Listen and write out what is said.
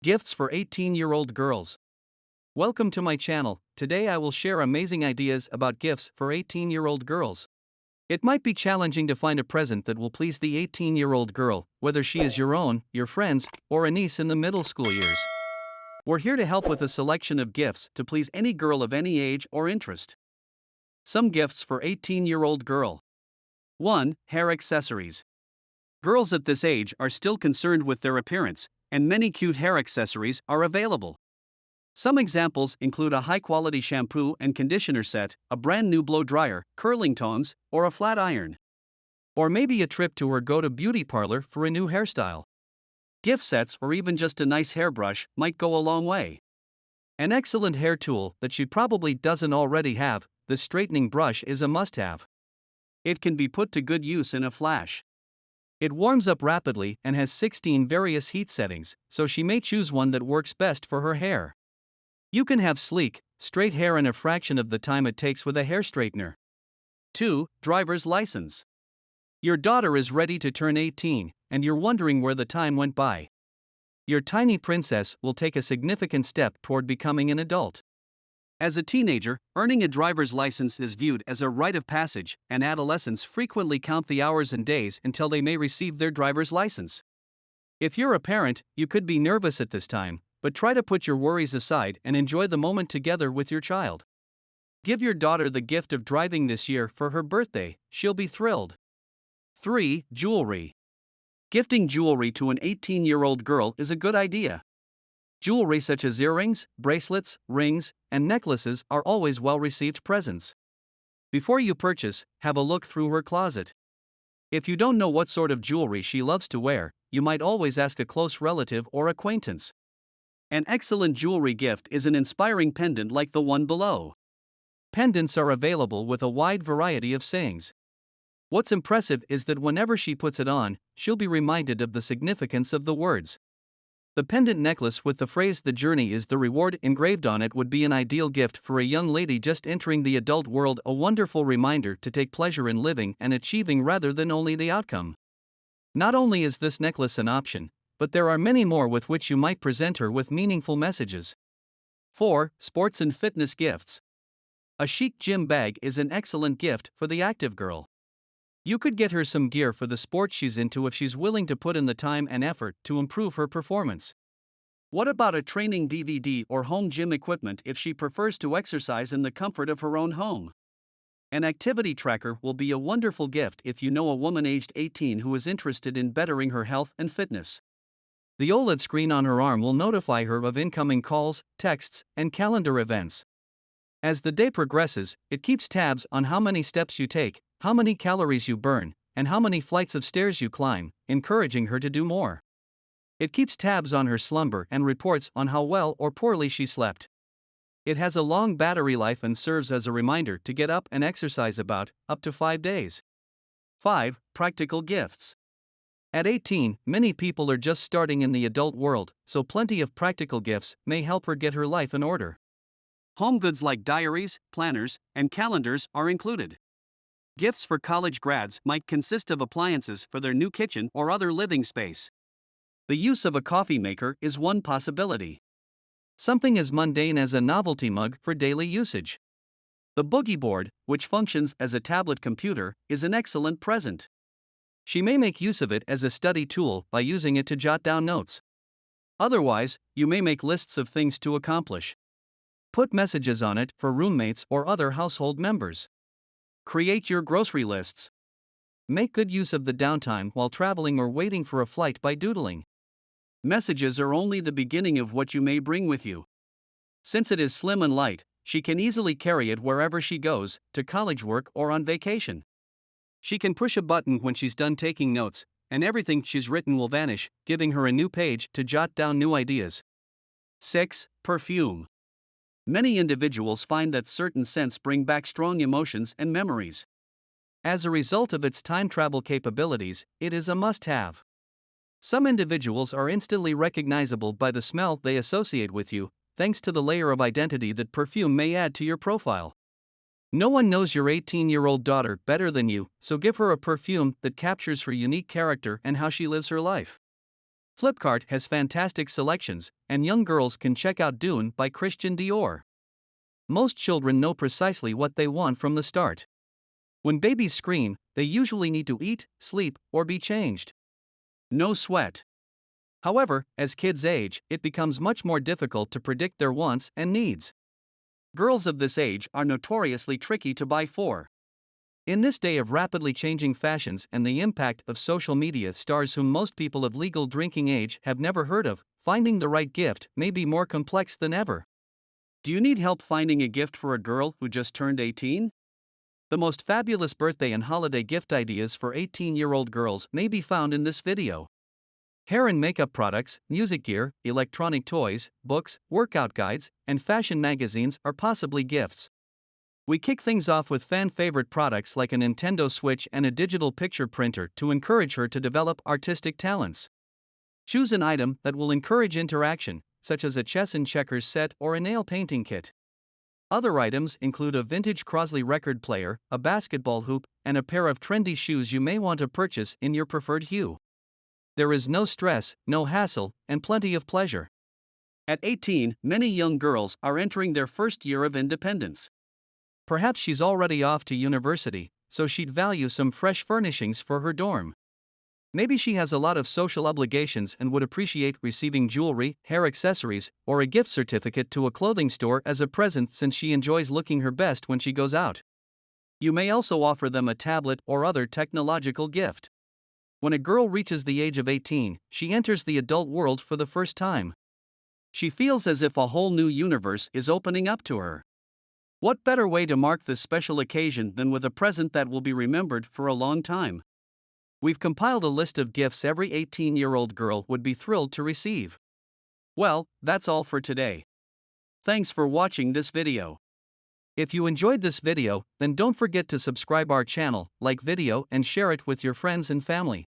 Gifts for 18-year-old girls. Welcome to my channel. Today I will share amazing ideas about gifts for 18-year-old girls. It might be challenging to find a present that will please the 18-year-old girl, whether she is your own, your friend's, or a niece in the middle school years. We're here to help with a selection of gifts to please any girl of any age or interest. Some gifts for 18-year-old girl. 1. Hair accessories. Girls at this age are still concerned with their appearance, and many cute hair accessories are available. Some examples include a high-quality shampoo and conditioner set, a brand new blow dryer, curling tongs, or a flat iron. Or maybe a trip to her go-to beauty parlor for a new hairstyle. Gift sets or even just a nice hairbrush might go a long way. An excellent hair tool that she probably doesn't already have, the straightening brush, is a must-have. It can be put to good use in a flash. It warms up rapidly and has 16 various heat settings, so she may choose one that works best for her hair. You can have sleek, straight hair in a fraction of the time it takes with a hair straightener. 2. Driver's license. Your daughter is ready to turn 18, and you're wondering where the time went by. Your tiny princess will take a significant step toward becoming an adult. As a teenager, earning a driver's license is viewed as a rite of passage, and adolescents frequently count the hours and days until they may receive their driver's license. If you're a parent, you could be nervous at this time, but try to put your worries aside and enjoy the moment together with your child. Give your daughter the gift of driving this year for her birthday, she'll be thrilled. 3. Jewelry. Gifting jewelry to an 18-year-old girl is a good idea. Jewelry such as earrings, bracelets, rings, and necklaces are always well-received presents. Before you purchase, have a look through her closet. If you don't know what sort of jewelry she loves to wear, you might always ask a close relative or acquaintance. An excellent jewelry gift is an inspiring pendant like the one below. Pendants are available with a wide variety of sayings. What's impressive is that whenever she puts it on, she'll be reminded of the significance of the words. The pendant necklace with the phrase "The journey is the reward" engraved on it would be an ideal gift for a young lady just entering the adult world, a wonderful reminder to take pleasure in living and achieving rather than only the outcome. Not only is this necklace an option, but there are many more with which you might present her with meaningful messages. 4. Sports and fitness gifts. A chic gym bag is an excellent gift for the active girl. You could get her some gear for the sport she's into if she's willing to put in the time and effort to improve her performance. What about a training DVD or home gym equipment if she prefers to exercise in the comfort of her own home? An activity tracker will be a wonderful gift if you know a woman aged 18 who is interested in bettering her health and fitness. The OLED screen on her arm will notify her of incoming calls, texts, and calendar events. As the day progresses, it keeps tabs on how many steps you take, how many calories you burn, and how many flights of stairs you climb, encouraging her to do more. It keeps tabs on her slumber and reports on how well or poorly she slept. It has a long battery life and serves as a reminder to get up and exercise up to 5 days. 5. Practical gifts. At 18, many people are just starting in the adult world, so plenty of practical gifts may help her get her life in order. Home goods like diaries, planners, and calendars are included. Gifts for college grads might consist of appliances for their new kitchen or other living space. The use of a coffee maker is one possibility. Something as mundane as a novelty mug for daily usage. The boogie board, which functions as a tablet computer, is an excellent present. She may make use of it as a study tool by using it to jot down notes. Otherwise, you may make lists of things to accomplish. Put messages on it for roommates or other household members. Create your grocery lists. Make good use of the downtime while traveling or waiting for a flight by doodling. Messages are only the beginning of what you may bring with you. Since it is slim and light, she can easily carry it wherever she goes, to college work or on vacation. She can push a button when she's done taking notes, and everything she's written will vanish, giving her a new page to jot down new ideas. 6. Perfume. Many individuals find that certain scents bring back strong emotions and memories. As a result of its time travel capabilities, it is a must-have. Some individuals are instantly recognizable by the smell they associate with you, thanks to the layer of identity that perfume may add to your profile. No one knows your 18-year-old daughter better than you, so give her a perfume that captures her unique character and how she lives her life. Flipkart has fantastic selections, and young girls can check out Dune by Christian Dior. Most children know precisely what they want from the start. When babies scream, they usually need to eat, sleep, or be changed. No sweat. However, as kids age, it becomes much more difficult to predict their wants and needs. Girls of this age are notoriously tricky to buy for. In this day of rapidly changing fashions and the impact of social media, stars whom most people of legal drinking age have never heard of, finding the right gift may be more complex than ever. Do you need help finding a gift for a girl who just turned 18? The most fabulous birthday and holiday gift ideas for 18-year-old girls may be found in this video. Hair and makeup products, music gear, electronic toys, books, workout guides, and fashion magazines are possibly gifts. We kick things off with fan-favorite products like a Nintendo Switch and a digital picture printer to encourage her to develop artistic talents. Choose an item that will encourage interaction, such as a chess and checkers set or a nail painting kit. Other items include a vintage Crosley record player, a basketball hoop, and a pair of trendy shoes you may want to purchase in your preferred hue. There is no stress, no hassle, and plenty of pleasure. At 18, many young girls are entering their first year of independence. Perhaps she's already off to university, so she'd value some fresh furnishings for her dorm. Maybe she has a lot of social obligations and would appreciate receiving jewelry, hair accessories, or a gift certificate to a clothing store as a present since she enjoys looking her best when she goes out. You may also offer them a tablet or other technological gift. When a girl reaches the age of 18, she enters the adult world for the first time. She feels as if a whole new universe is opening up to her. What better way to mark this special occasion than with a present that will be remembered for a long time? We've compiled a list of gifts every 18-year-old girl would be thrilled to receive. Well, that's all for today. Thanks for watching this video. If you enjoyed this video, then don't forget to subscribe our channel, like video and share it with your friends and family.